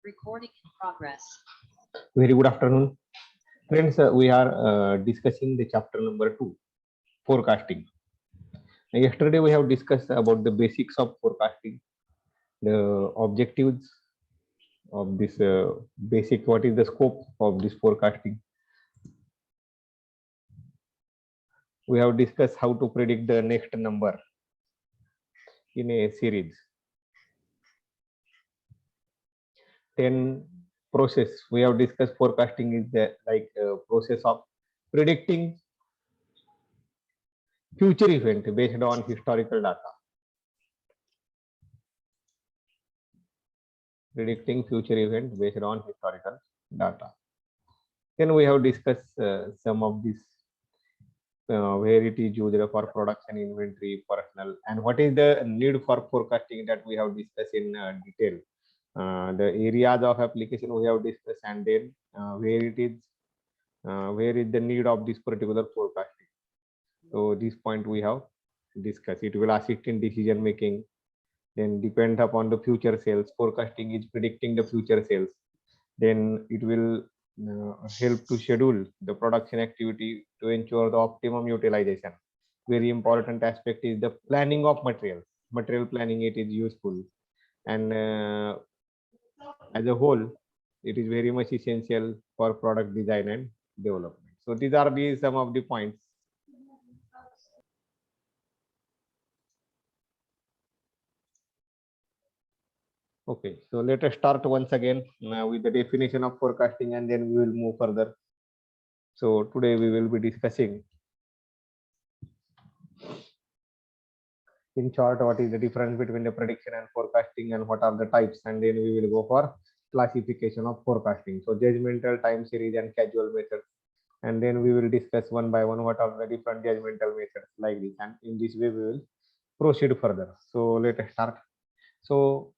Recording in progress. Very good afternoon, friends. We are discussing the chapter number 2, forecasting. Yesterday we have discussed about the basics of forecasting, the objectives of this basic, what is the scope of this forecasting. We have discussed how to predict the next number in a series. Then process, we have discussed forecasting is the process of predicting future event based on historical data. Predicting future event based on historical data. Then we have discussed some of this where it is used for production, inventory, personal, and what is the need for forecasting that we have discussed in detail. The areas of application we have discussed, and then where is the need of this particular forecasting. So this point we have discussed. It will assist in decision making. Then depend upon the future sales. Forecasting is predicting the future sales. Then it will help to schedule the production activity to ensure the optimum utilization. Very important aspect is the planning of materials. Material planning, it is useful, and as a whole, it is very much essential for product design and development. So these are some of the points. Okay, so let us start once again with the definition of forecasting, and then we will move further. So today we will be discussing in short what is the difference between the prediction and forecasting, and what are the types, and then we will go for classification of forecasting. So judgmental, time series, and casual methods, and then we will discuss one by one what are the different judgmental methods like this, and in this way we will proceed further. So let us start. So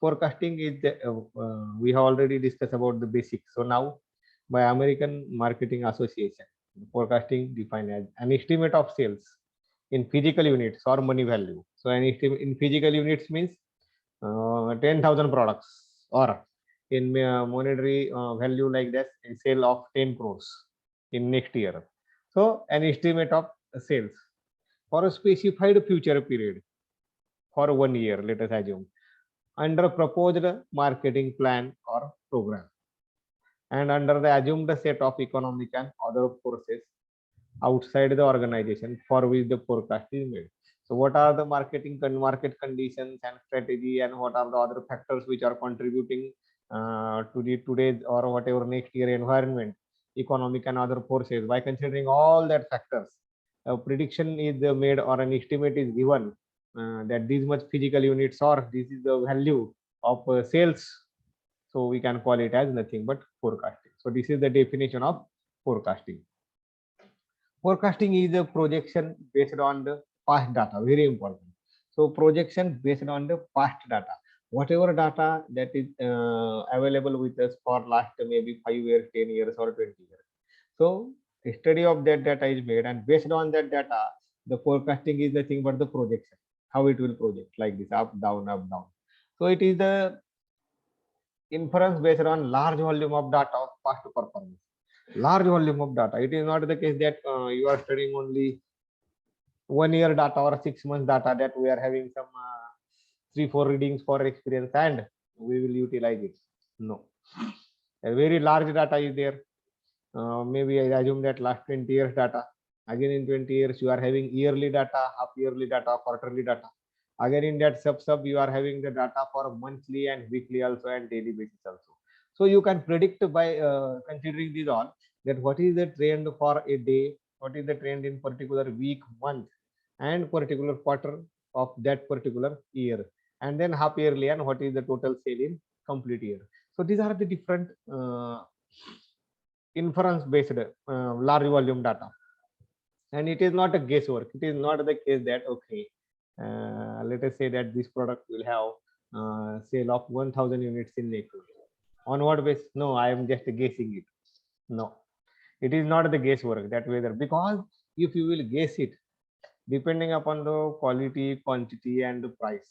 forecasting is we have already discussed about the basics. So now by American Marketing Association, forecasting defined as an estimate of sales in physical units or money value. So an estimate in physical units means 10,000 products, or in monetary value like this, a sale of 10 crores in next year. So an estimate of sales for a specified future period for 1 year, let us assume, under a proposed marketing plan or program, and under the assumed set of economic and other forces outside the organization for which the forecast is made. So what are the market conditions and strategy, and what are the other factors which are contributing to the today's or whatever next year environment, economic and other forces. By considering all that factors, a prediction is made or an estimate is given that these much physical units, or this is the value of sales. So we can call it as nothing but forecasting. So this is the definition of forecasting. Forecasting is a projection based on the past data. Very important. So projection based on the past data, whatever data that is available with us for last maybe 5 years, 10 years, or 20 years. So a study of that data is made, and based on that data, the forecasting is nothing but the projection, how it will project like this, up, down, up, down. So it is the inference based on large volume of data of past performance. Large volume of data. It is not the case that you are studying only 1 year data or 6 months data, that we are having some 3-4 readings for experience and we will utilize it. No, a very large data is there. Maybe I assume that last 20 years data. Again in 20 years you are having yearly data, half yearly data, quarterly data. Again in that sub you are having the data for monthly and weekly also, and daily basis also. So you can predict by considering these all, that what is the trend for a day, what is the trend in particular week, month, and particular quarter of that particular year, and then half yearly, and what is the total sale in complete year. So these are the different inference based large volume data, and it is not a guesswork. It is not the case that okay, let us say that this product will have sale of 1000 units in next week. On what basis? No, I am just guessing it. No, it is not the guesswork that whether, because if you will guess it, depending upon the quality, quantity, and the price,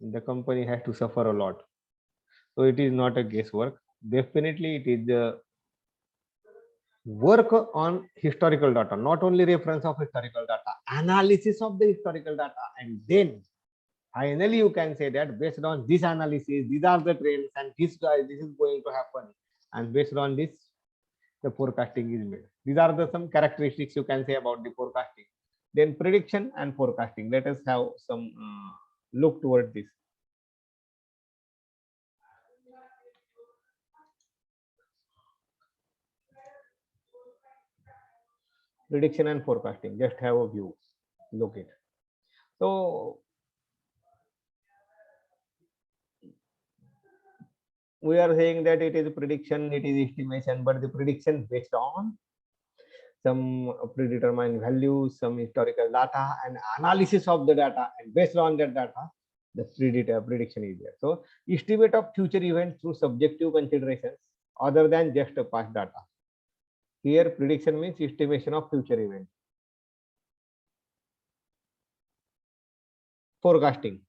the company has to suffer a lot. So it is not a guesswork. Definitely it is the work on historical data, not only reference of historical data, analysis of the historical data, and then finally you can say that based on this analysis, these are the trends and this is going to happen, and based on this the forecasting is made. These are the some characteristics you can say about the forecasting. Then prediction and forecasting, let us have some look toward this. Prediction and forecasting, just have a view, look it. So we are saying that it is prediction, it is estimation, but the prediction based on some predetermined values, some historical data, and analysis of the data, and based on that data, the prediction is there. So estimate of future events through subjective considerations other than just a past data. Here prediction means estimation of future events. Forecasting,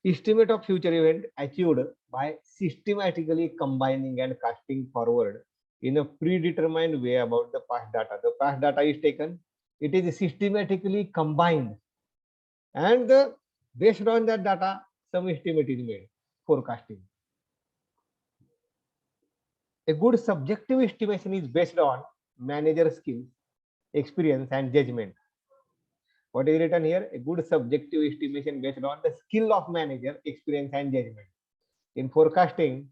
estimate of future event achieved by systematically combining and casting forward in a predetermined way about the past data. The past data is taken, it is systematically combined, and based on that data, some estimate is made. Forecasting. A good subjective estimation is based on manager skills, experience, and judgment. What is written here? A good subjective estimation based on the skill of manager, experience, and judgment. In forecasting,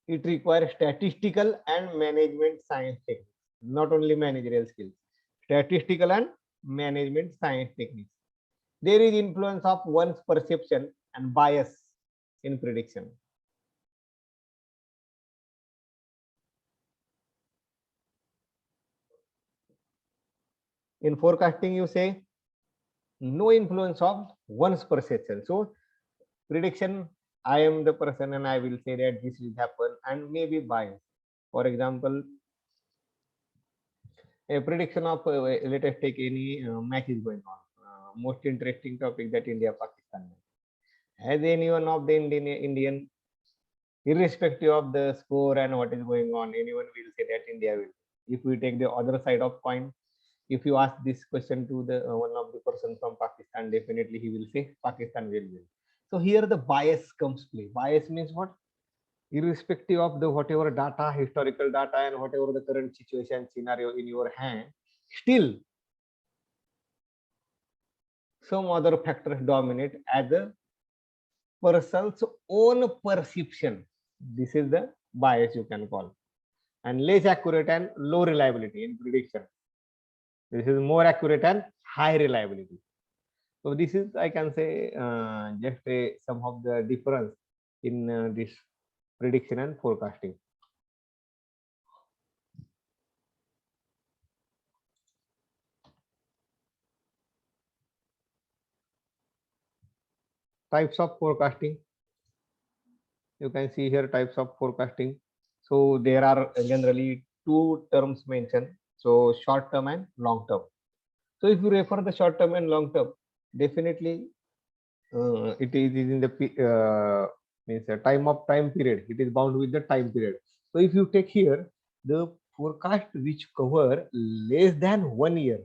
it requires statistical and management science techniques, not only managerial skills, statistical and management science techniques. There is influence of one's perception and bias in prediction. In forecasting, you say no influence of one's perception. So prediction, I am the person and I will say that this will happen, and maybe bias. For example, a prediction of let us take any match is going on. Most interesting topic that India Pakistan. As anyone of the Indian, irrespective of the score and what is going on, anyone will say that India will. If we take the other side of coin, if you ask this question to the one of the person from Pakistan, definitely he will say Pakistan will win. So here the bias comes play. Bias means what? Irrespective of the whatever data, historical data, and whatever the current situation scenario in your hand, still some other factors dominate as a person's own perception. This is the bias you can call, and less accurate and low reliability in prediction. This is more accurate and high reliability. So this is, I can say, just some of the difference in this prediction and forecasting. Types of forecasting. You can see here types of forecasting. So there are generally two terms mentioned. So short term and long term. So if you refer the short term and long term, definitely it is in the means a time period. It is bound with the time period. So if you take here the forecast which cover less than 1 year,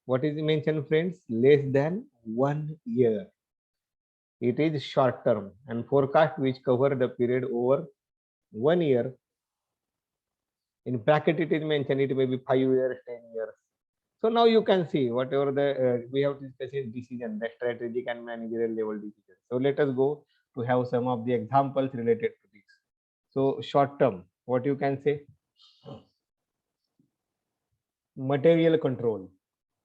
what is mentioned, friends? Less than 1 year. It is short term, and forecast which cover the period over 1 year. In bracket it is mentioned it may be 5 years, 10 years. So now you can see whatever the we have discussed in decision, the strategic and managerial level decision. So let us go to have some of the examples related to this. So short term, what you can say? Material control,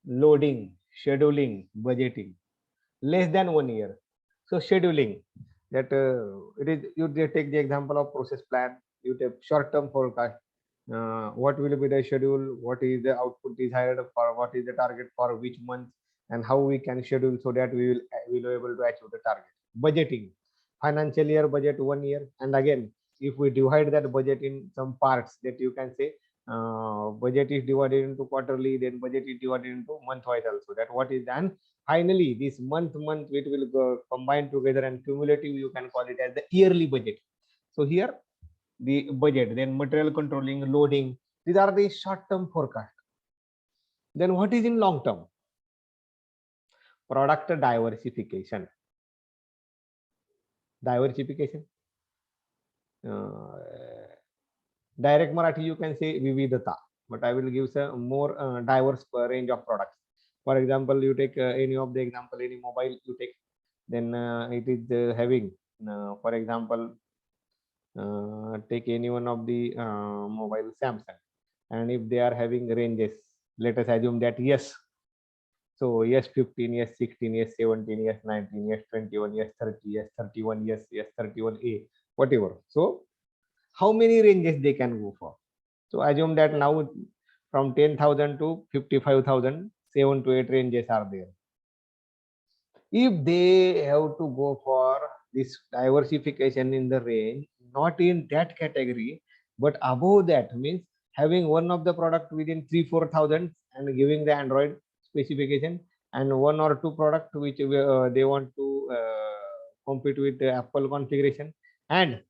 loading, scheduling, budgeting. Less than 1 year. So scheduling, that it is, you take the example of process plan, you take short term forecast. What will be the schedule, what is the output desired for, what is the target for which month, and how we can schedule so that we will be able to achieve the target. Budgeting, financial year budget 1 year, and again if we divide that budget in some parts, that you can say budget is divided into quarterly, then budget is divided into month wise also, that what is done finally this month it will go combine together, and cumulative you can call it as the yearly budget. So here the budget, then material controlling, loading, these are the short-term forecast. Then what is in long term? Product diversification. Diversification. Direct Marathi you can say vividhata, but I will give some more diverse range of products. For example, you take any of the example, any mobile you take, then it is having, for example, take any one of the mobile Samsung, and if they are having ranges, let us assume that yes, so yes 15, yes 16, yes 17, yes 19, yes 21, yes 30, yes 31, yes 31A, whatever. So how many ranges they can go for? So assume that now from 10,000 to 55,000, 7 to 8 ranges are there. If they have to go for this diversification in the range, not in that category, but above that, means having one of the product within 3-4,000 and giving the Android specification, and one or two product which they want to compete with the Apple configuration, and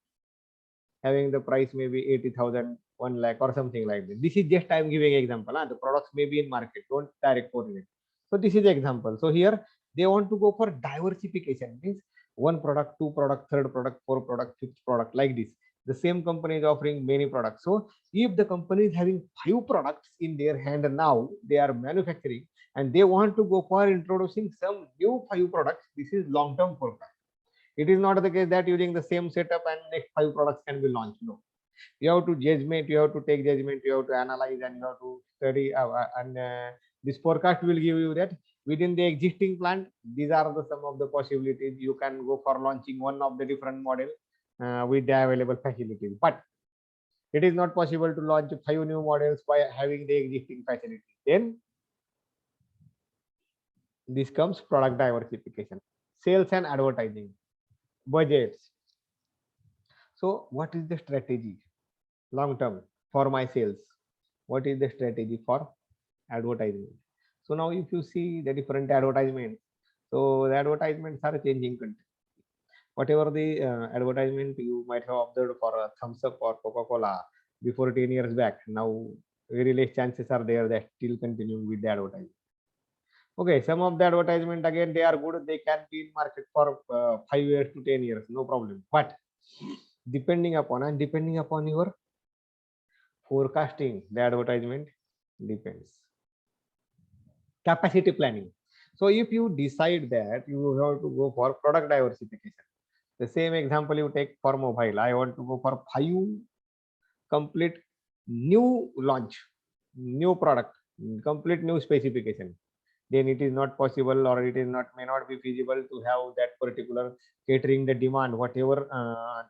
having the price maybe 80,000, 1 lakh or something like that. This is just I am giving example. The products may be in market, don't direct correlate. So this is example. So here they want to go for diversification, means one product, two product, third product, four product, fifth product, like this. The same company is offering many products. So if the company is having 5 products in their hand now, they are manufacturing, and they want to go for introducing some new 5 products, this is long-term forecast. It is not the case that using the same setup and next 5 products can be launched. No, you have to judgment, you have to take judgment, you have to analyze, and you have to study, and this forecast will give you that within the existing plant, these are the some of the possibilities. You can go for launching one of the different model with the available facilities, but it is not possible to launch 5 new models by having the existing facilities. Then this comes product diversification, sales and advertising, budgets. So what is the strategy long term for my sales? What is the strategy for advertisement? So now if you see the different advertisements, so the advertisements are changing continuously. Whatever the advertisement you might have observed for a thumbs up or Coca-Cola before 10 years back, now very less chances are there that still continuing with the advertising. Okay, some of the advertisement again they are good, they can be in market for 5 years to 10 years, no problem. But depending upon your forecasting, the advertisement depends. Capacity planning. So if you decide that you have to go for product diversification, the same example you take for mobile, I want to go for 5 complete new launch, new product, complete new specification, then it is not possible, or it is not, may not be feasible to have that particular catering the demand, whatever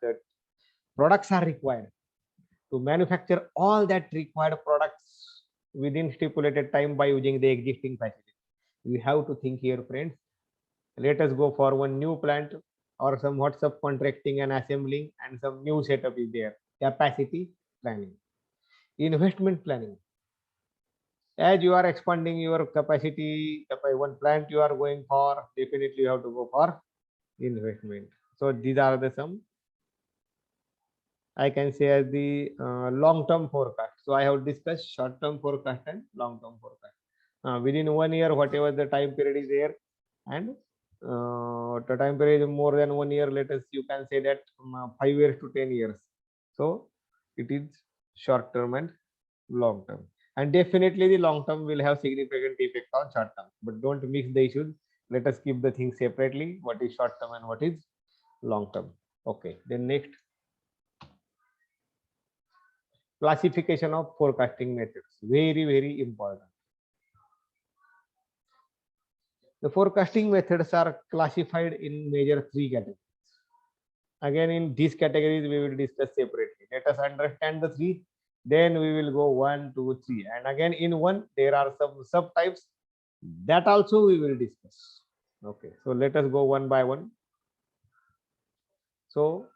the products are required to manufacture all that required products within stipulated time by using the existing facility. We have to think here, friends. Let us go for one new plant or some WhatsApp contracting and assembling, and some new setup is there. Capacity planning, investment planning. As you are expanding your capacity, one plant you are going for, definitely you have to go for investment. So these are the some I can say as the long-term forecast. So I have discussed short-term forecast and long-term forecast. Within 1 year, whatever the time period is there, and the time period is more than 1 year, let us, you can say that 5 years to 10 years. So it is short-term and long-term. And definitely the long-term will have significant effect on short-term. But don't mix the issues. Let us keep the things separately. What is short-term and what is long-term? Okay. Then next, classification of forecasting methods, very important. The forecasting methods are classified in major 3 categories. Again, in these categories we will discuss separately. Let us understand the 3, then we will go 1, 2, 3, and again in 1 there are some subtypes, that also we will discuss. Okay, so let us go one by one. So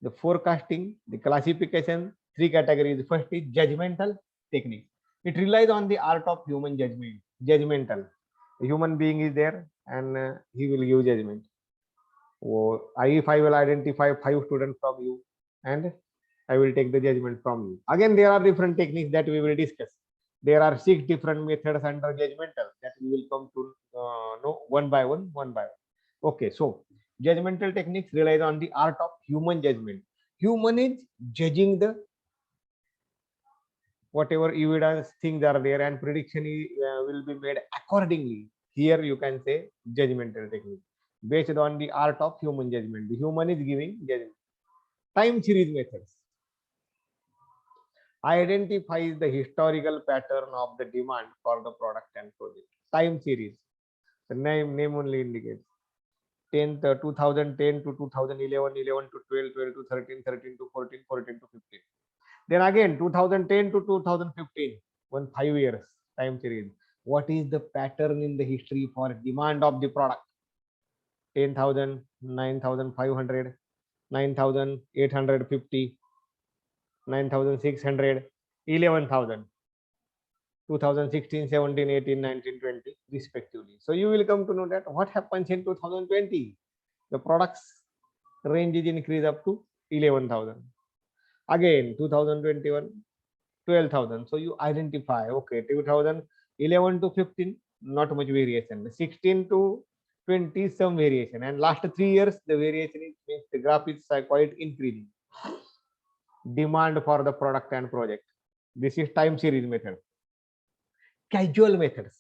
the forecasting, the classification, 3 categories. First is judgmental technique. It relies on the art of human judgment. Judgmental. A human being is there, and he will give judgment. If I will identify 5 students from you, and I will take the judgment from you. Again, there are different techniques that we will discuss. There are 6 different methods under judgmental that we will come to know one by one, one by one. Okay, so judgmental techniques relies on the art of human judgment. Human is judging the whatever evidence things are there, and prediction will be made accordingly. Here you can say judgmental technique based on the art of human judgment. The human is giving judgment. Time series methods identifies the historical pattern of the demand for the product and project. Time series, the name only indicates 2010 to 2011, 11 to 12, 12 to 13, 13 to 14, 14 to 15. Then again 2010 to 2015, 5 years time series. What is the pattern in the history for demand of the product? 10,000, 9,500, 9,850, 9,600, 11,000, 2016, 17, 18, 19, 20 respectively. So you will come to know that what happens in 2020. The products range is increased up to 11,000. Again 2021, 12,000. So you identify, okay, 2011 to 15, not much variation. 16 to 20, some variation. And last 3 years, the variation is, means the graph is quite increasing. Demand for the product and project. This is time series method. Casual methods.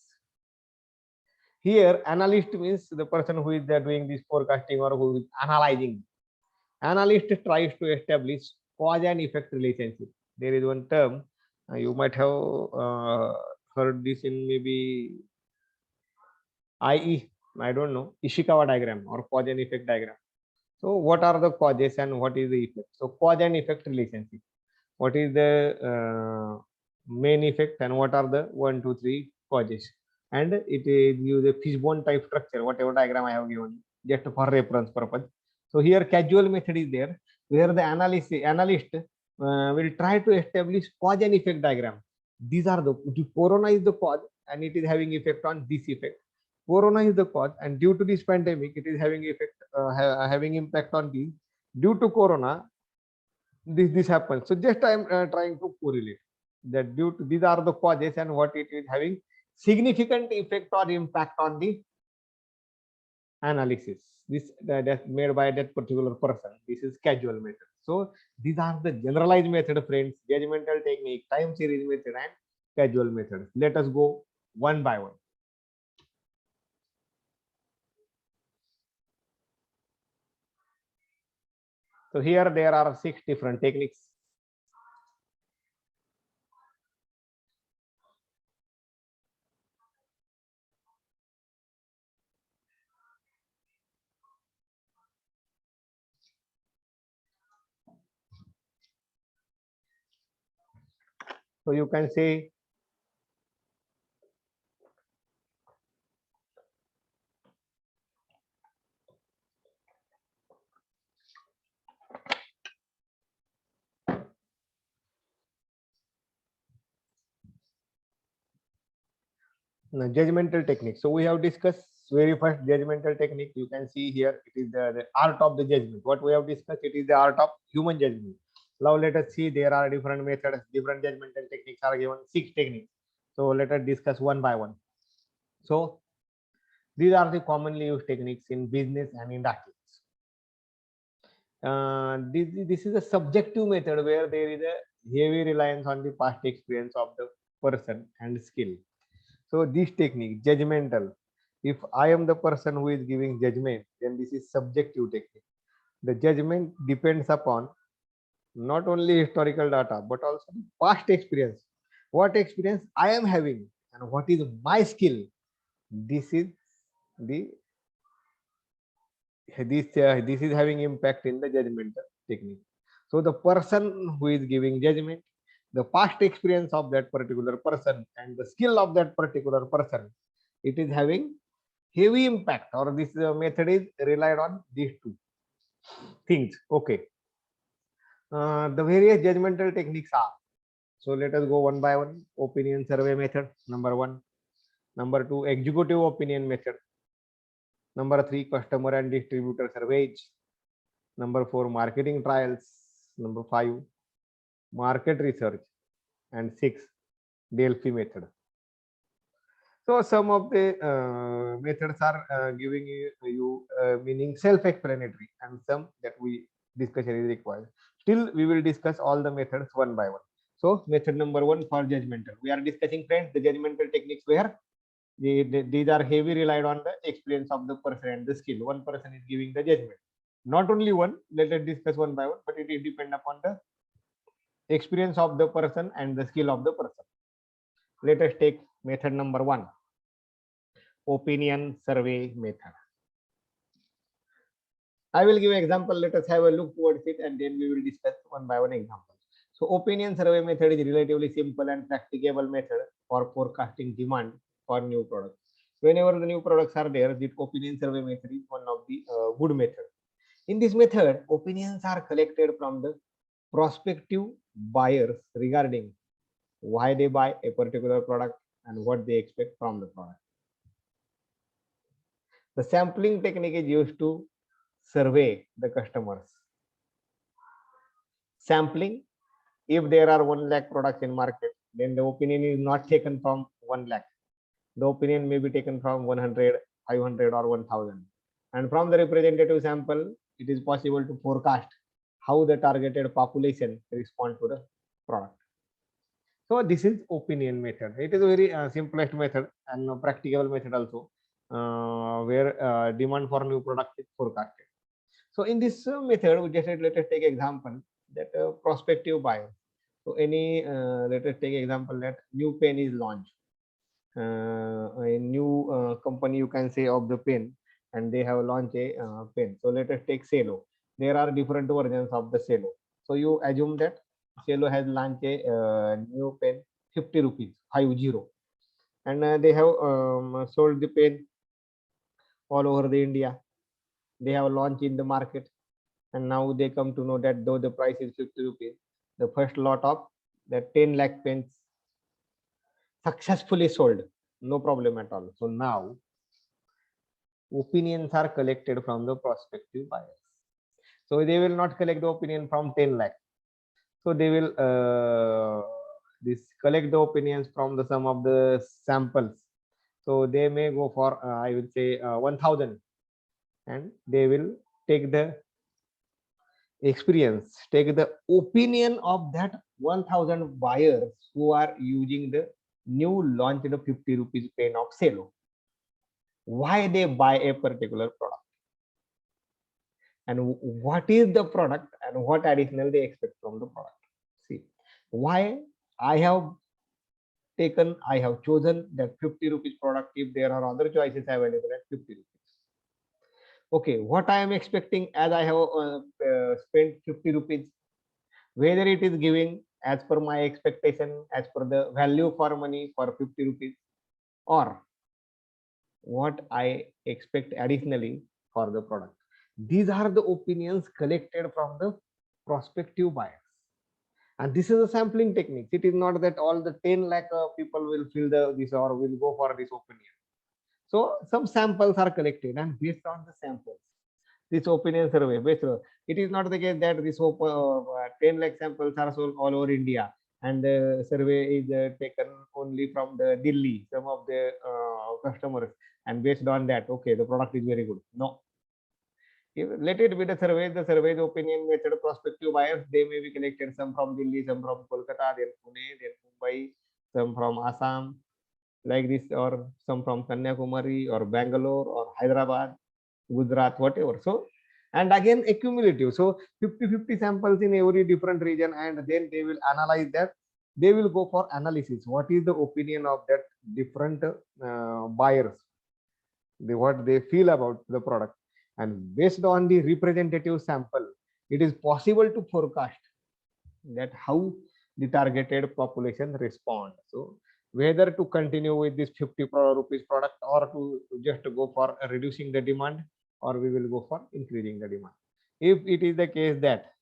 Here, analyst means the person who is there doing this forecasting or who is analyzing. Analyst tries to establish cause and effect relationship. There is one term you might have heard this in maybe IE, I don't know, Ishikawa diagram or cause and effect diagram. So what are the causes and what is the effect? So cause and effect relationship. What is the main effect and what are the 1, 2, 3 causes? And it gives a fishbone type structure, whatever diagram I have given, just for reference purpose. So here casual method is there, where the analyst will try to establish cause and effect diagram. These are the corona is the cause and it is having effect on this effect. Corona is the cause, and due to this pandemic, it is having effect, having impact on these. Due to corona, this happens. So just I am trying to correlate that due to these are the causes and what it is having significant effect or impact on the analysis. This that's made by that particular person. This is casual method. So these are the generalized method, friends. Judgmental technique, time series method, and casual method. Let us go one by one. So here there are 6 different techniques. So you can say judgmental technique. So we have discussed very first judgmental technique. You can see here it is the art of the judgment. What we have discussed, it is the art of human judgment. Now let us see, there are different methods, different judgmental techniques are given, 6 techniques. So let us discuss one by one. So these are the commonly used techniques in business and industries. This is a subjective method where there is a heavy reliance on the past experience of the person and skill. So this technique, judgmental, if I am the person who is giving judgment, then this is subjective technique. The judgment depends upon not only historical data, but also past experience. What experience I am having and what is my skill. This is the this is having impact in the judgmental technique. So the person who is giving judgment, the past experience of that particular person and the skill of that particular person, it is having heavy impact, or this method is relied on these 2 things. Okay, the various judgmental techniques are, so let us go one by one. Opinion survey method, number 1. Number 2, executive opinion method. Number 3, customer and distributor surveys. Number 4, marketing trials. Number 5, market research. And 6, Delphi method. So some of the methods are giving you meaning self-explanatory, and some that we discussion is required. Still, we will discuss all the methods one by one. So method number 1 for judgmental. We are discussing, friends, the judgmental techniques where these are heavy relied on the experience of the person and the skill. One person is giving the judgment. Not only one, let us discuss one by one, but it is depend upon the experience of the person and the skill of the person. Let us take method number 1, opinion survey method. I will give an example. Let us have a look towards it, and then we will discuss one by one example. So opinion survey method is relatively simple and practicable method for forecasting demand for new products. Whenever the new products are there, the opinion survey method is one of the good method. In this method, opinions are collected from the prospective buyers regarding why they buy a particular product and what they expect from the product. The sampling technique is used to survey the customers. Sampling, if there are 1 lakh products in market, then the opinion is not taken from 1 lakh. The opinion may be taken from 100, 500 or 1000. And from the representative sample, it is possible to forecast how the targeted population respond to the product. So this is opinion method. It is a very simplest method and practical method also, where demand for new product is forecasted. So in this method, we just let us take example that prospective buyer. So any let us take example that new pen is launched. A new company, you can say, of the pen, and they have launched a pen. So let us take Cello. There are different versions of the Cello. So you assume that Cello has launched a new pen, 50 rupees, 50, and they have sold the pen all over the India. They have launched in the market, and now they come to know that though the price is 50 rupees, the first lot of the 10 lakh pens successfully sold, no problem at all. So now opinions are collected from the prospective buyers. So they will not collect the opinion from 10 lakh. So they will collect the opinions from the sum of the samples. So they may go for I would say 1000, and they will take the experience, take the opinion of that 1000 buyers who are using the new launched 50 rupees pen of Cello. Why they buy a particular product, and what is the product, and what additional they expect from the product. See, why I have chosen that 50 rupees product if there are other choices available at 50 rupees. Okay, what I am expecting, as I have spent 50 rupees, whether it is giving as per my expectation, as per the value for money for 50 rupees, or what I expect additionally for the product. These are the opinions collected from the prospective buyers. And this is a sampling technique. It is not that all the 10 lakh people will fill this or will go for this opinion. So some samples are collected, and based on the samples, this opinion survey, it is not the case that this 10 lakh samples are sold all over India, and the survey is taken only from the Delhi, some of the customers, and based on that, okay, the product is very good. No. Let it be the survey, the opinion method, prospective buyers, they may be collected, some from Delhi, some from Kolkata, then Pune, then Mumbai, some from Assam, like this, or some from Kanyakumari or Bangalore or Hyderabad, Gujarat, whatever. So, and again accumulative. So 50 samples in every different region, and then they will analyze that. They will go for analysis. What is the opinion of that different buyers? What they feel about the product, and based on the representative sample, it is possible to forecast that how the targeted population respond. So whether to continue with this 50 rupees product, or to just go for reducing the demand, or we will go for increasing the demand. If it is the case that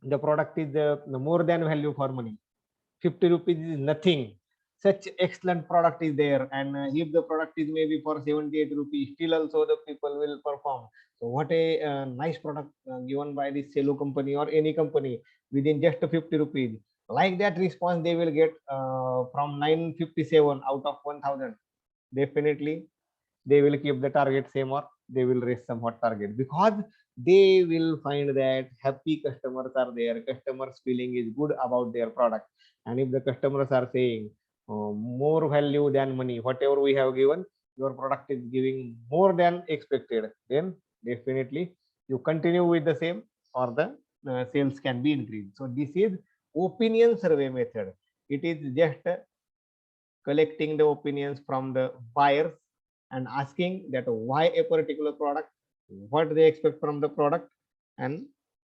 the product is the more than value for money, 50 rupees is nothing, such excellent product is there, and if the product is maybe for 78 rupees, still also the people will perform. So what a nice product given by this cello company or any company within just 50 rupees. Like that response they will get from 957 out of 1000. Definitely they will keep the target same, or they will raise somewhat target, because they will find that happy customers are there, customers feeling is good about their product. And if the customers are saying more value than money, whatever we have given, your product is giving more than expected, then definitely you continue with the same, or the sales can be increased. So this is opinion survey method. It is just collecting the opinions from the buyers and asking that why a particular product, what they expect from the product, and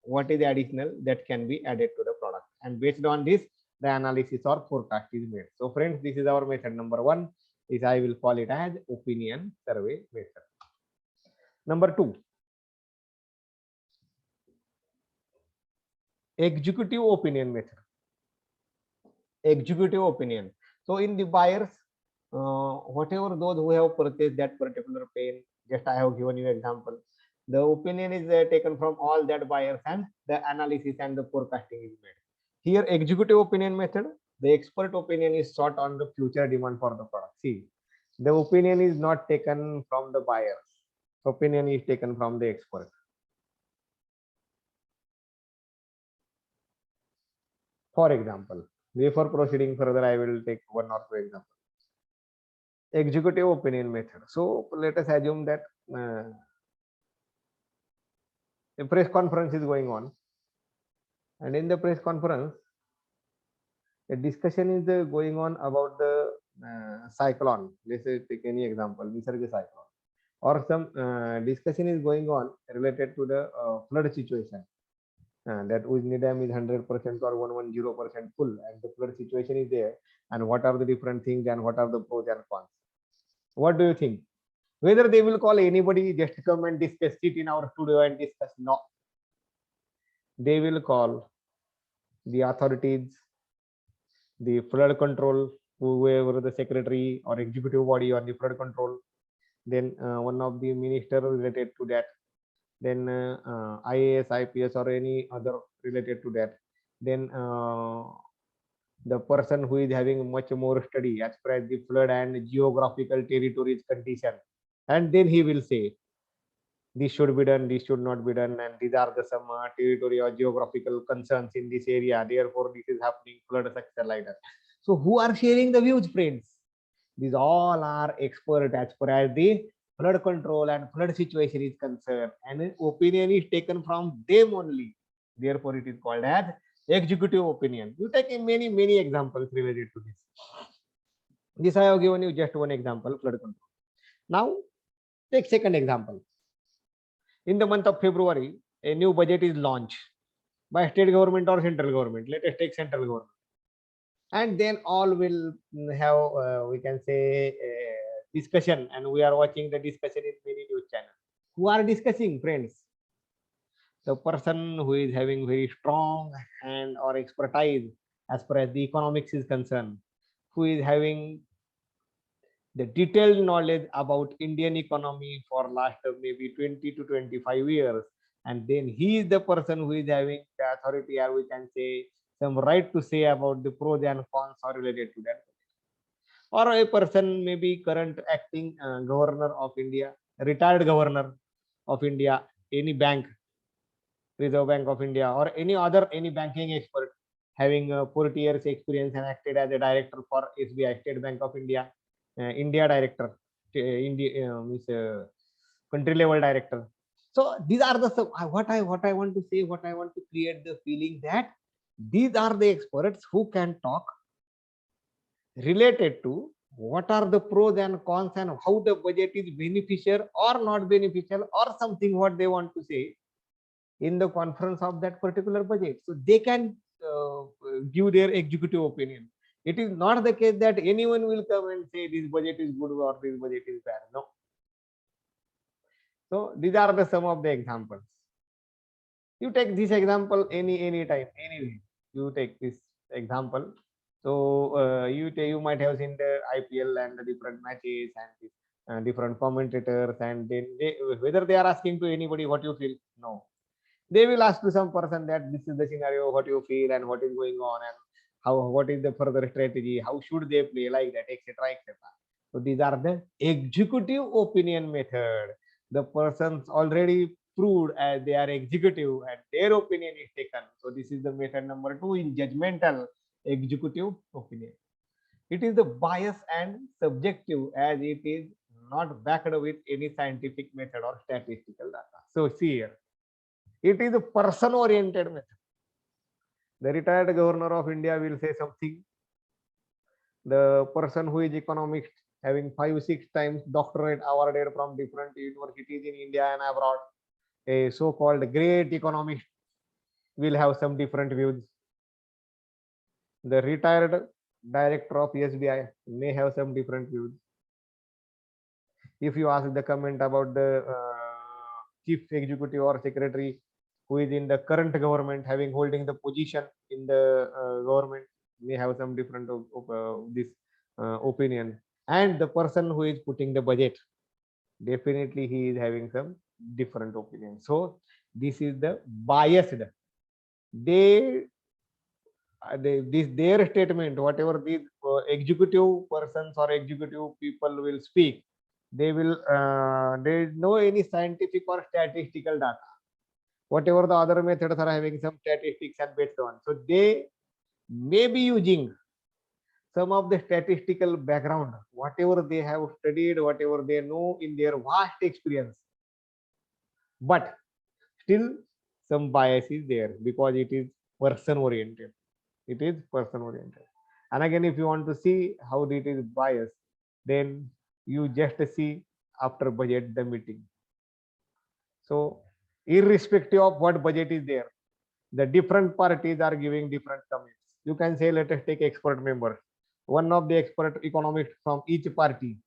what is the additional that can be added to the product. And based on this, the analysis or forecast is made. So friends, this is our method number one, is I will call it as opinion survey method. Number two, executive opinion method. Executive opinion. So in the buyers, whatever those who have purchased that particular pen, just I have given you example, the opinion is taken from all that buyers, and the analysis and the forecasting is made. Here executive opinion method, the expert opinion is sought on the future demand for the product. See, the opinion is not taken from the buyers, opinion is taken from the expert. For example, before proceeding further, I will take one or two examples. Executive opinion method. So let us assume that a press conference is going on, and in the press conference, a discussion is going on about the cyclone. Let's say, take any example, Nisarga cyclone, or some discussion is going on related to the flood situation. That Ujni Dam is 100% or 110% full, and the flood situation is there, and what are the different things, and what are the pros and cons. What do you think? Whether they will call anybody, just come and discuss, sit in our studio and discuss? No. They will call the authorities, the flood control, whoever the secretary or executive body on the flood control, then one of the minister related to that, then IAS, IPS, or any other related to that, then the person who is having much more study as per the flood and geographical territories condition, and then he will say this should be done, this should not be done, and these are the some territory or geographical concerns in this area, therefore this is happening, flood success like that. So who are sharing the views, friends? These all are expert as far as the flood control and flood situation is concerned, and opinion is taken from them only, therefore it is called as executive opinion. You take many examples related to this. This I have given you just one example, flood control. Now take second example. In the month of February, a new budget is launched by state government or central government. Let us take central government, and then all will have we can say discussion, and we are watching the discussion in many news channels. Who are discussing, friends? The person who is having very strong hand or expertise as far as the economics is concerned, who is having the detailed knowledge about Indian economy for last maybe 20 to 25 years, and then he is the person who is having the authority, or we can say some right to say about the pros and cons are related to that. Or a person maybe current acting governor of India, retired governor of India, any bank, Reserve Bank of India, or any banking expert having 40 years experience and acted as a director for SBI, State Bank of India, India director, India means country level director. So these are the what I want to say, what I want to create the feeling that these are the experts who can talk related to what are the pros and cons, and how the budget is beneficial or not beneficial, or something what they want to say in the conference of that particular budget. So they can give their executive opinion. It is not the case that anyone will come and say this budget is good or this budget is bad. No. So these are the some of the examples. You take this example any time, anyway. You take this example. So you might have seen the IPL and the different matches and different commentators, and then whether they are asking to anybody what you feel, no, they will ask to some person that this is the scenario, what you feel and what is going on, and how, what is the further strategy, how should they play, like that, etc., etc. So these are the executive opinion method. The persons already proved as they are executive and their opinion is taken. So this is the method number 2 in judgmental executive opinion. It is the bias and subjective, as it is not backed with any scientific method or statistical data. So see here, it is a person oriented method. The retired governor of India will say something. The person who is economist, having 5-6 times doctorate awarded from different universities in India and abroad, a so-called great economist, will have some different views. The retired director of SBI may have some different views. If you ask the comment about the chief executive or secretary who is in the current government, having holding the position in the government, may have some different this opinion. And the person who is putting the budget, definitely he is having some different opinion. So this is the biased. They their statement, whatever these executive persons or executive people will speak, they will there is no any scientific or statistical data. Whatever the other methods are having some statistics and based on, so they may be using some of the statistical background, whatever they have studied, whatever they know in their vast experience, but still some bias is there because it is person oriented. It is person oriented. And again, if you want to see how it is biased, then you just see after budget the meeting. So irrespective of what budget is there, the different parties are giving different comments. You can say, let us take expert members. One of the expert economists from each party,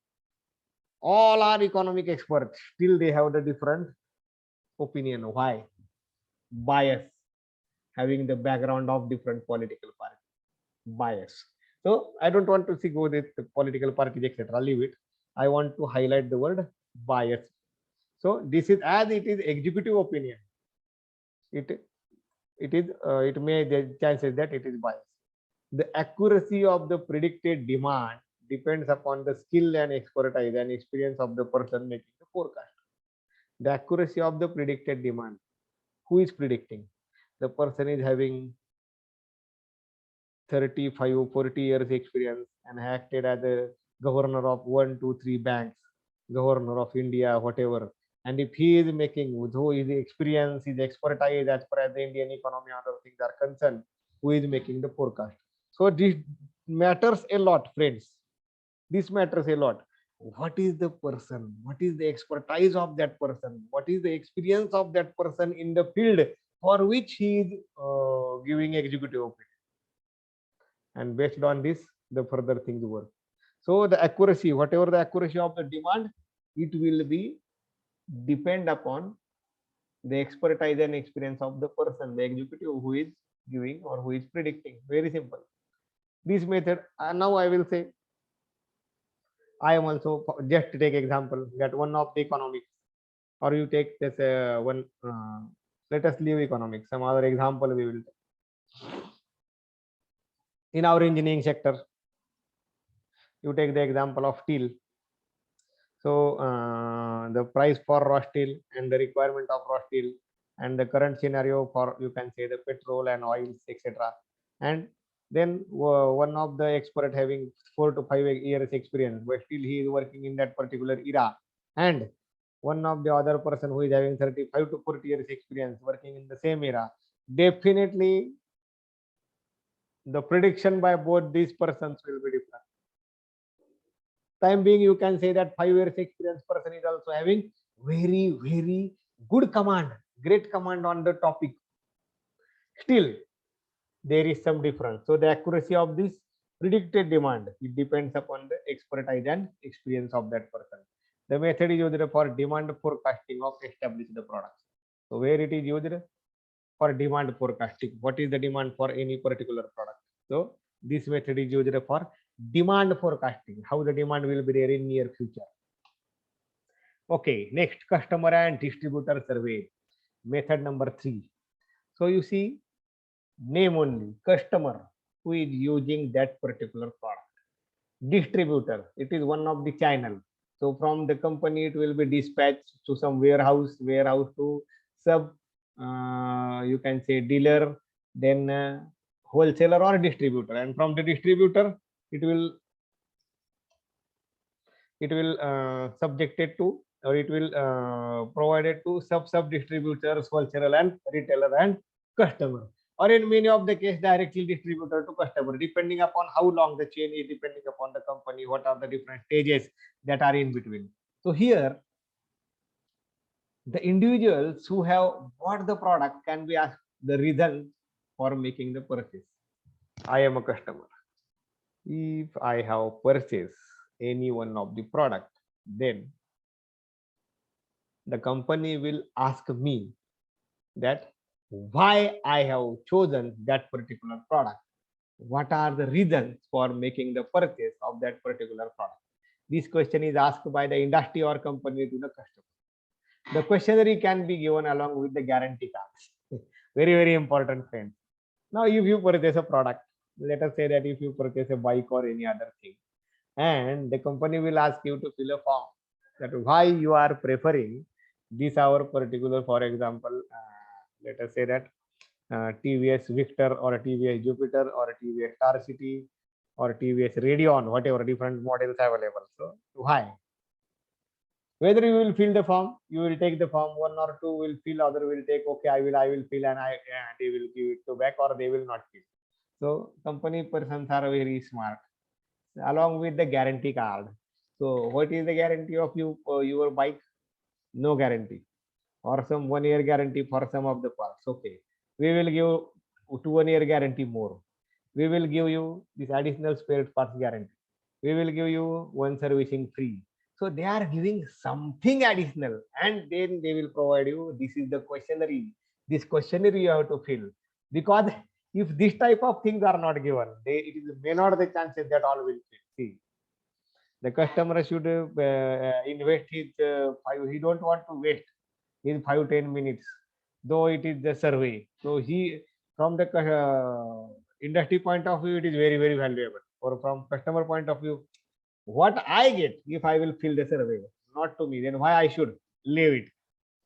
all are economic experts, still they have the different opinion. Why? Bias, having the background of different political parties. Bias. So I don't want to see go with the political parties, etc. Leave it. I want to highlight the word bias. So this is, as it is executive opinion, it may the chances that it is biased. The accuracy of the predicted demand depends upon the skill and expertise and experience of the person making the forecast. The accuracy of the predicted demand. Who is predicting? The person is having 35 40 years experience and acted as a governor of 1 2 3 banks, governor of India, whatever. And if he is making, though his experience, his expertise as far as the Indian economy and other things are concerned, who is making the forecast? So this matters a lot, friends. This matters a lot. What is the person? What is the expertise of that person? What is the experience of that person in the field for which he is giving executive opinion? And based on this, the further things work. So the accuracy, whatever the accuracy of the demand, it will be depend upon the expertise and experience of the person, the executive who is giving or who is predicting. Very simple. This method, now I will say, I am also, just to take example, that one of the economics, or you take this one, let us leave economics, some other example we will take. In our engineering sector, you take the example of steel. So the price for raw steel and the requirement of raw steel and the current scenario for, you can say, the petrol and oils, etc. And then one of the expert having 4 to 5 years experience, but still he is working in that particular era. And one of the other person who is having 35 to 40 years experience working in the same era, definitely the prediction by both these persons will be different. Time being, you can say that 5 years experience person is also having very good command, great command on the topic. Still there is some difference. So the accuracy of this predicted demand, it depends upon the expertise and experience of that person. The method is used for demand forecasting of established products. So where it is used? For demand forecasting. What is the demand for any particular product? So This method is used for demand forecasting, how the demand will be there in near future. Okay, next, customer and distributor survey, method number 3. So you see, name only, customer, who is using that particular product. Distributor, it is one of the channel. So from the company, it will be dispatched to some warehouse to sub, you can say dealer, then wholesaler or distributor, and from the distributor, it will subjected to, or it will provided to sub distributors, wholesaler and retailer and customer, or in many of the case directly distributor to customer, depending upon how long the chain is, depending upon the company, what are the different stages that are in between. So here the individuals who have bought the product can be asked the reason for making the purchase. I am a customer. If I have purchased any one of the product, then the company will ask me that why I have chosen that particular product. What are the reasons for making the purchase of that particular product? This question is asked by the industry or company to the customer. The questionnaire can be given along with the guarantee cards. Very, very important, friends. Now, if you purchase a product, let us say that if you purchase a bike or any other thing, and the company will ask you to fill a form that why you are preferring this our particular, for example, let us say that TVS Victor or a TVS Jupiter or a TVS Star City or TVS Radeon, whatever different models available. So why? Whether you will fill the form, you will take the form, one or two will fill, other will take, okay, I will fill, and they will give it to back, or they will not fill. So company persons are very smart, along with the guarantee card. So what is the guarantee of your bike? No guarantee, or some 1 year guarantee for some of the parts. Okay, we will give 2 1 year guarantee more. We will give you this additional spare parts guarantee. We will give you one servicing free. So they are giving something additional, and then they will provide you. This is the questionnaire. This questionnaire you have to fill, because if this type of things are not given, it is may not the chances that all will fill. See, the customer should invest his he don't want to waste his 5-10 minutes, though it is the survey. So he, from the industry point of view, it is very, very valuable, or from customer point of view, what I get if I will fill the survey, not to me, then why I should leave it?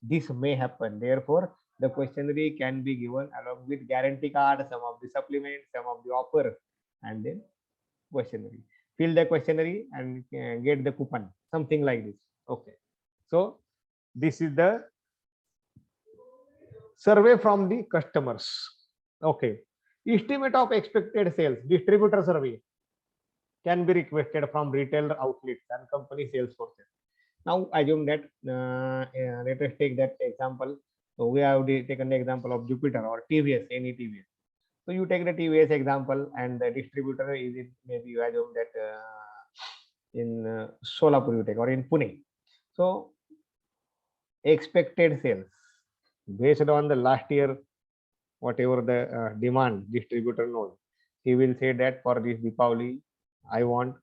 This may happen. Therefore, the questionnaire can be given along with guarantee card, some of the supplements, some of the offer, and then questionnaire. Fill the questionnaire and get the coupon, something like this. Okay. So this is the survey from the customers. Okay. Estimate of expected sales, distributor survey can be requested from retailer outlets and company sales forces. Now assume that let us take that example. So we have taken the example of Jupiter or TVS, any TVS. So you take the TVS example, and the distributor is in, maybe you assume that in Solapur you take, or in Pune. So expected sales based on the last year, whatever the demand distributor knows, he will say that for this Deepavali, I want,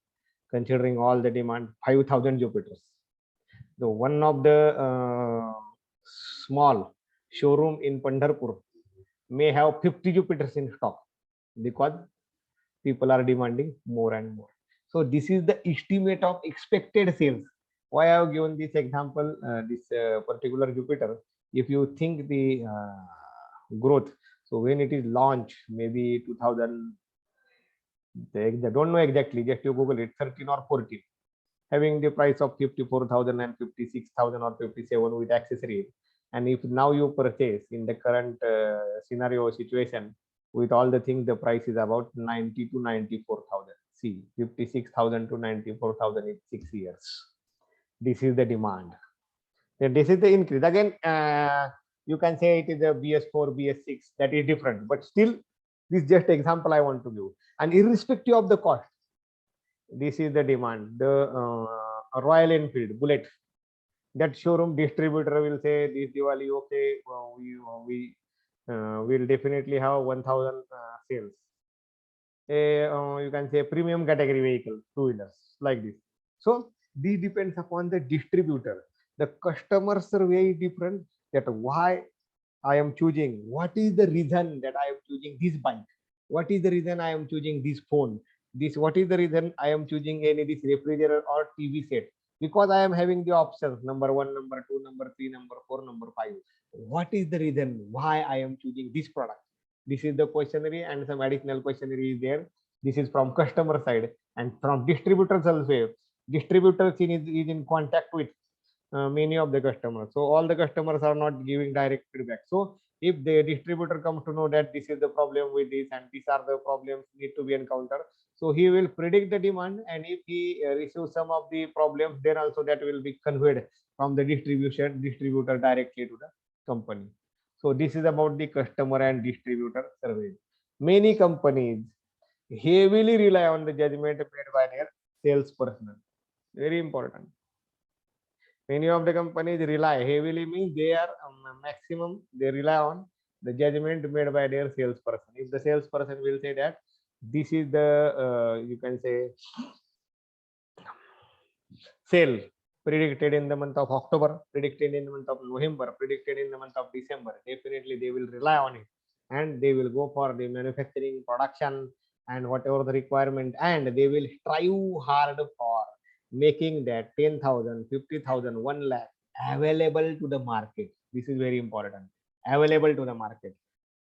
considering all the demand, 5,000 Jupiters. So one of the small showroom in Pandharpur may have 50 Jupiters in stock, because people are demanding more and more. So this is the estimate of expected sales. Why I have given this example, this particular Jupiter, if you think the growth, so when it is launched, maybe 2000, they don't know exactly, just you Google it, 13 or 14, having the price of 54,000 and 56,000 or 57 with accessories. And if now you purchase in the current scenario situation, with all the things, the price is about 90 to 94,000. See, 56,000 to 94,000 in 6 years. This is the demand. Then this is the increase. Again, you can say it is a BS4, BS6, that is different, but still, this is just example I want to give. And irrespective of the cost, this is the demand. The Royal Enfield Bullet, that showroom distributor will say this Diwali, okay, we will definitely have 1,000 sales. you can say premium category vehicle, two-wheelers like this. So this depends upon the distributor. The customer survey is different, that why I am choosing, what is the reason that I am choosing this bike, what is the reason I am choosing this phone, this, what is the reason I am choosing any this refrigerator or TV set, because I am having the options number 1, number 2, number 3, number 4, number 5. What is the reason why I am choosing this product? This is the questionnaire, and some additional questionnaire is there. This is from customer side, and from distributors also. Distributors is in contact with many of the customers. So all the customers are not giving direct feedback. So if the distributor comes to know that this is the problem with this and these are the problems need to be encountered, so he will predict the demand, and if he receives some of the problems, then also that will be conveyed from the distributor directly to the company. So this is about the customer and distributor survey. Many companies heavily rely on the judgment made by their sales personnel. Very important. Many of the companies rely heavily, means they are maximum they rely on the judgment made by their salesperson. If the salesperson will say that this is the you can say sale predicted in the month of October, predicted in the month of November, predicted in the month of December, definitely they will rely on it, and they will go for the manufacturing production and whatever the requirement, and they will strive hard for making that 10,000, 50,000, 1 lakh available to the market. This is very important. Available to the market.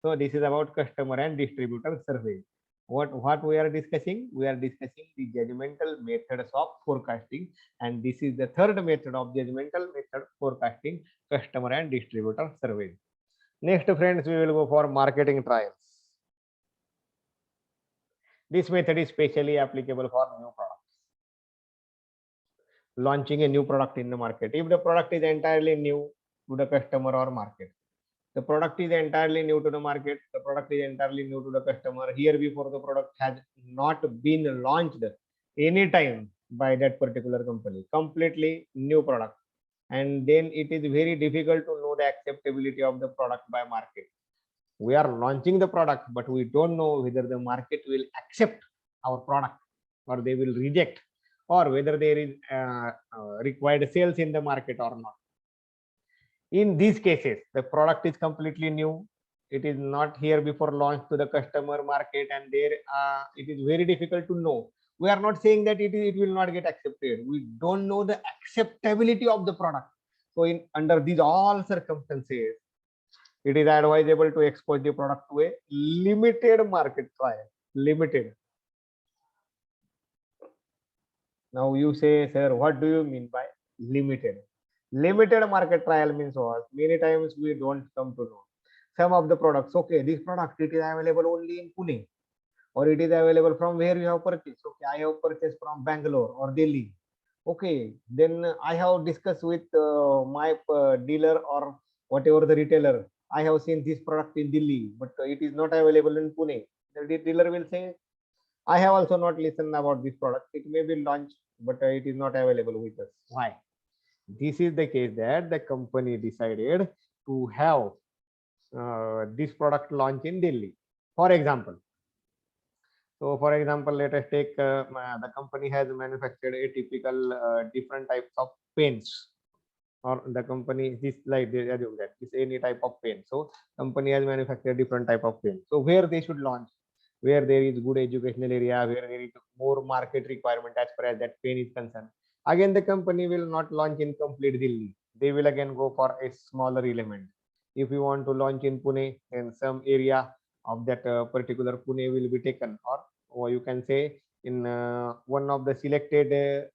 So this is about customer and distributor survey. What we are discussing? We are discussing the judgmental methods of forecasting, and this is the third method of judgmental method forecasting, customer and distributor survey. Next, friends, we will go for marketing trials. This method is specially applicable for new products. Launching a new product in the market. If the product is entirely new to the customer or market, the product is entirely new to the market, the product is entirely new to the customer. Here before the product has not been launched any time by that particular company, completely new product, and then it is very difficult to know the acceptability of the product by market. We are launching the product, but we don't know whether the market will accept our product or they will reject, or whether there is required sales in the market or not. In these cases, the product is completely new. It is not here before launch to the customer market, and there it is very difficult to know. We are not saying that it will not get accepted. We don't know the acceptability of the product. So under these all circumstances, it is advisable to expose the product to a limited market trial. Limited. Now you say, sir, what do you mean by limited? Limited market trial means what? Many times we don't come to know. Some of the products, okay, this product, it is available only in Pune, or it is available from where you have purchased. Okay, I have purchased from Bangalore or Delhi. Okay, then I have discussed with my dealer or whatever the retailer. I have seen this product in Delhi, but it is not available in Pune. The dealer will say, I have also not listened about this product. It may be launched, but it is not available with us. Why? This is the case that the company decided to have this product launch in Delhi. For example, let us take the company has manufactured a typical different types of pens, or the company this like they assume that this any type of pen. So company has manufactured different type of pen. So where they should launch, where there is good educational area, where there is more market requirement as far as that pen is concerned. Again, the company will not launch in complete Delhi. They will again go for a smaller element. If you want to launch in Pune, then some area of that particular Pune will be taken, or you can say in one of the selected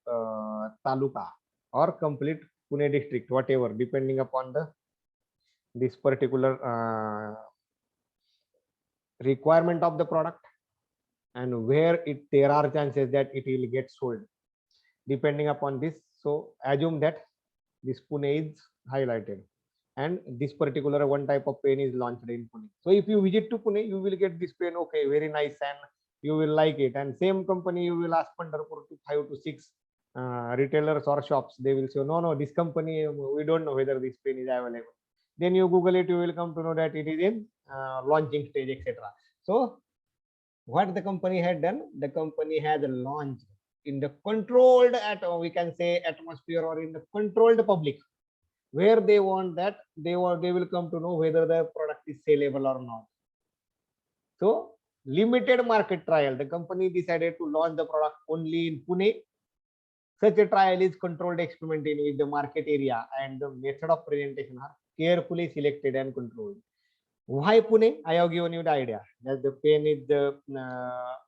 taluka or complete Pune district, whatever, depending upon the this particular requirement of the product and where there are chances that it will get sold. Depending upon this, so assume that this Pune is highlighted, and this particular one type of pen is launched in Pune. So if you visit to Pune, you will get this pen. Okay, very nice, and you will like it. And same company, you will ask Pandharpur to 5 to 6 retailers or shops. They will say, no, this company, we don't know whether this pen is available. Then you Google it, you will come to know that it is in launching stage, etc. So What the company had done? The company had launched in the controlled we can say atmosphere, or in the controlled public, where they want that they will come to know whether the product is saleable or not. So limited market trial. The company decided to launch the product only in Pune. Such a trial is controlled experiment in which the market area and the method of presentation are carefully selected and controlled. Why Pune? I have given you the idea that the pen is the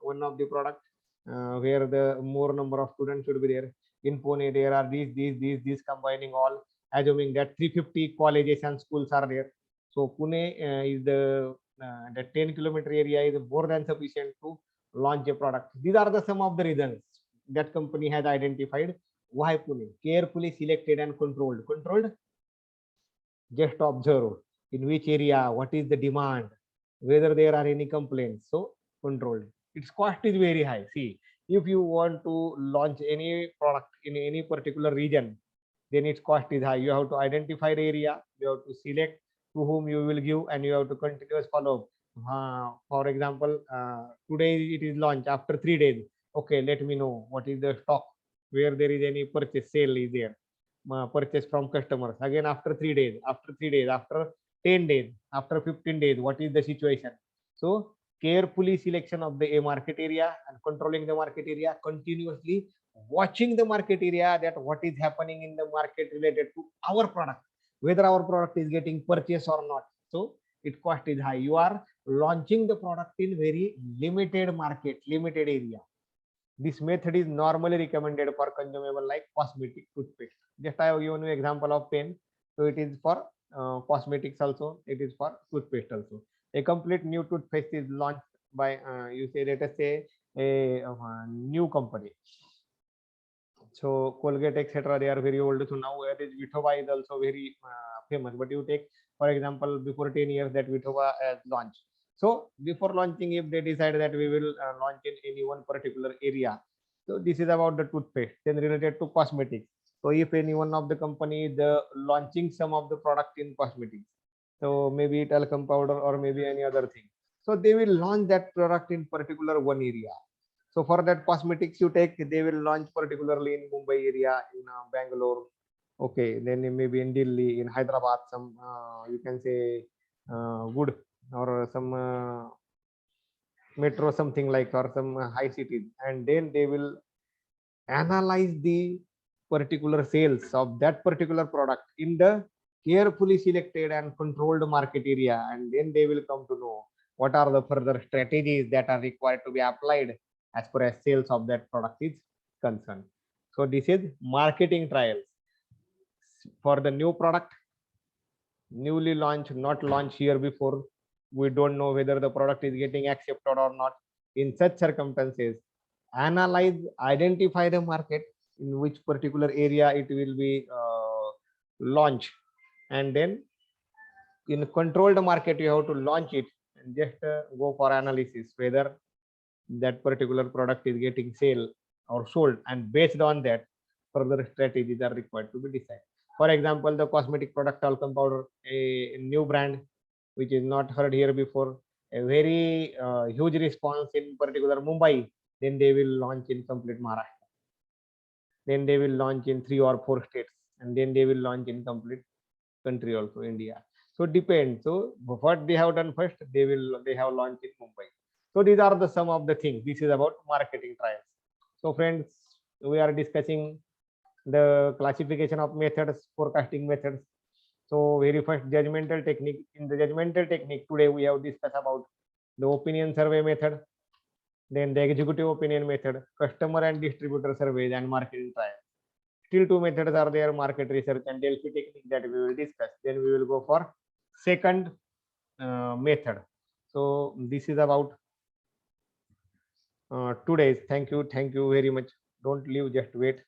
one of the product where the more number of students should be there. In Pune, there are these combining all, assuming that 350 colleges and schools are there. So Pune is the 10-kilometer area is more than sufficient to launch a product. These are the some of the reasons that company has identified. Why Pune? Carefully selected and controlled. Controlled. Just observe in which area, what is the demand, whether there are any complaints. So controlled. Its cost is very high. See, if you want to launch any product in any particular region, then its cost is high. You have to identify the area, you have to select to whom you will give, and you have to continuous follow. For example, today it is launched. After 3 days, okay, let me know what is the stock, where there is any purchase sale is there, purchase from customers. Again after 3 days, after 3 days, after 10 days, after 15 days, what is the situation. So carefully selection of the market area and controlling the market area, continuously watching the market area, that what is happening in the market related to our product, whether our product is getting purchased or not. So its cost is high. You are launching the product in very limited market, limited area. This method is normally recommended for consumable like cosmetic, toothpaste. Just I have given you example of pen. So it is for cosmetics also. It is for toothpaste also. A complete new toothpaste is launched by you say, let us say a new company. So Colgate, etc. They are very old. So now it is Vitova is also very famous. But you take, for example, before 10 years that Vitova has launched. So before launching, if they decide that we will launch in any one particular area, so this is about the toothpaste. Then related to cosmetics. So if any one of the company the launching some of the product in cosmetics, so maybe talcum powder or maybe any other thing, so they will launch that product in particular one area. So for that cosmetics you take, they will launch particularly in Mumbai area, in Bangalore. Okay, then maybe in Delhi, in Hyderabad, some you can say good, or some metro, something like, or some high cities, and then they will analyze the particular sales of that particular product in the carefully selected and controlled market area, and then they will come to know what are the further strategies that are required to be applied as far as sales of that product is concerned. So this is marketing trials for the new product, newly launched, not launched here before. We don't know whether the product is getting accepted or not. In such circumstances, analyze, identify the market in which particular area it will be launched, and then in controlled market you have to launch it, and just go for analysis whether that particular product is getting sale or sold, and based on that further strategies are required to be decided. For example, the cosmetic product talcum powder, a new brand which is not heard here before, a very huge response in particular Mumbai, then they will launch in complete Maharashtra, then they will launch in 3 or 4 states, and then they will launch in complete country also, India. So depends. So what they have done first, they have launched in Mumbai. So these are the some of the things. This is about marketing trials. So friends, we are discussing the classification of methods, forecasting methods. So very first, judgmental technique. In the judgmental technique, today we have discussed about the opinion survey method, then the executive opinion method, customer and distributor surveys, and marketing trials. Still 2 methods are there: market research and Delphi technique, that we will discuss. Then we will go for second method. So this is about today's. Thank you very much. Don't leave, just wait.